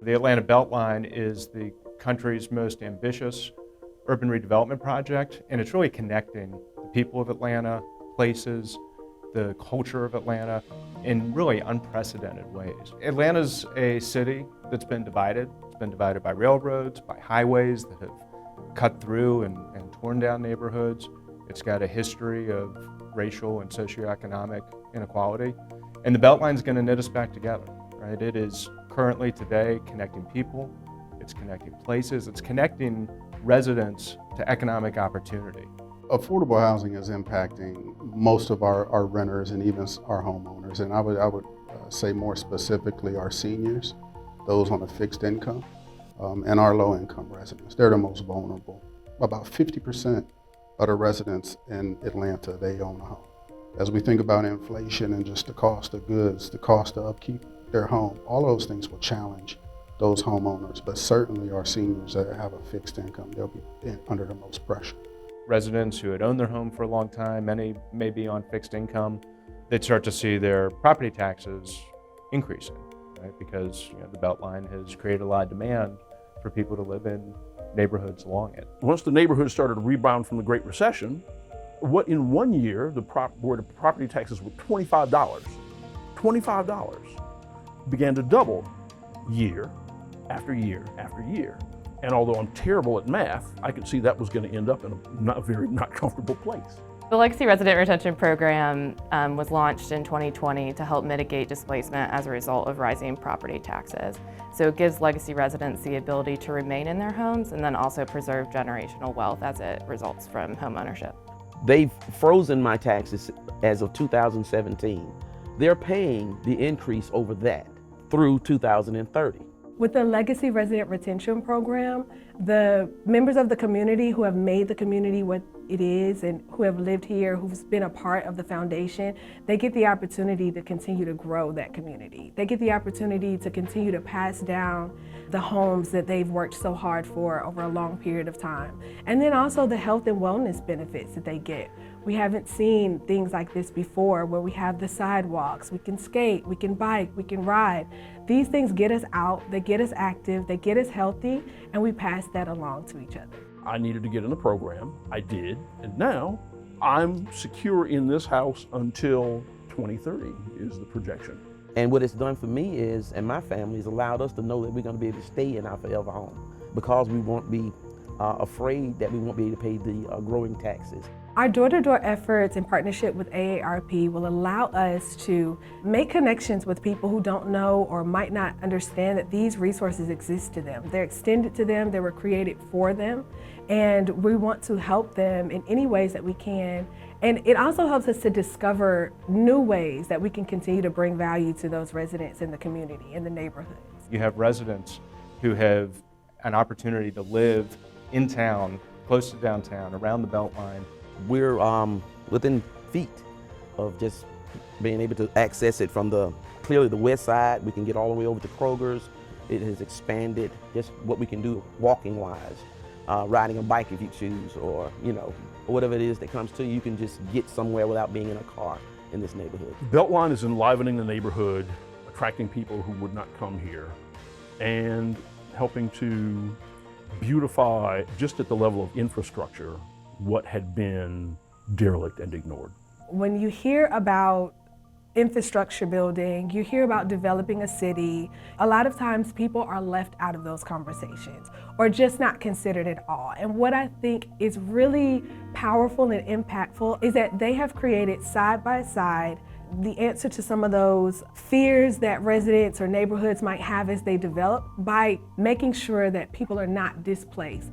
The Atlanta Beltline is the country's most ambitious urban redevelopment project, and it's really connecting the people of Atlanta, places, the culture of Atlanta in really unprecedented ways. Atlanta's a city that's been divided. It's been divided by railroads, by highways that have cut through and torn down neighborhoods. It's got a history of racial and socioeconomic inequality. And the Beltline's going to knit us back together, right? It is currently today connecting people, it's connecting places, it's connecting residents to economic opportunity. Affordable housing is impacting most of our renters and even our homeowners. And I would say more specifically our seniors, those on a fixed income, and our low income residents. They're the most vulnerable. About 50% of the residents in Atlanta, they own a home. As we think about inflation and just the cost of goods, the cost to upkeep their home, all those things will challenge those homeowners, but certainly our seniors that have a fixed income, they'll be under the most pressure. Residents who had owned their home for a long time, many may be on fixed income, they'd start to see their property taxes increasing, right? Because the Beltline has created a lot of demand for people to live in neighborhoods along it. Once the neighborhood started to rebound from the Great Recession, what in 1 year, where the property taxes were $25 began to double year after year after year. And although I'm terrible at math, I could see that was going to end up in a very not comfortable place. The Legacy Resident Retention Program was launched in 2020 to help mitigate displacement as a result of rising property taxes. So it gives legacy residents the ability to remain in their homes and then also preserve generational wealth as it results from home ownership. They've frozen my taxes as of 2017. They're paying the increase over that through 2030. With the Legacy Resident Retention Program, the members of the community who have made the community what it is and who have lived here, who've been a part of the foundation, they get the opportunity to continue to grow that community. They get the opportunity to continue to pass down the homes that they've worked so hard for over a long period of time. And then also the health and wellness benefits that they get. We haven't seen things like this before, where we have the sidewalks, we can skate, we can bike, we can ride. These things get us out, they get us active, they get us healthy, and we pass that along to each other. I needed to get in the program, I did, and now I'm secure in this house until 2030 is the projection. And what it's done for me is, and my family, has allowed us to know that we're going to be able to stay in our forever home because we won't be afraid that we won't be able to pay the growing taxes. Our door-to-door efforts in partnership with AARP will allow us to make connections with people who don't know or might not understand that these resources exist to them. They're extended to them, they were created for them, and we want to help them in any ways that we can. And it also helps us to discover new ways that we can continue to bring value to those residents in the community, in the neighborhoods. You have residents who have an opportunity to live in town, close to downtown, around the Beltline. We're within feet of just being able to access it from clearly the west side. We can get all the way over to Kroger's. It has expanded just what we can do walking wise, riding a bike if you choose, or whatever it is that comes to you. You can just get somewhere without being in a car in this neighborhood. Beltline is enlivening the neighborhood, attracting people who would not come here, and helping to beautify, just at the level of infrastructure, what had been derelict and ignored. When you hear about infrastructure building, you hear about developing a city, a lot of times people are left out of those conversations or just not considered at all. And what I think is really powerful and impactful is that they have created side by side the answer to some of those fears that residents or neighborhoods might have as they develop by making sure that people are not displaced.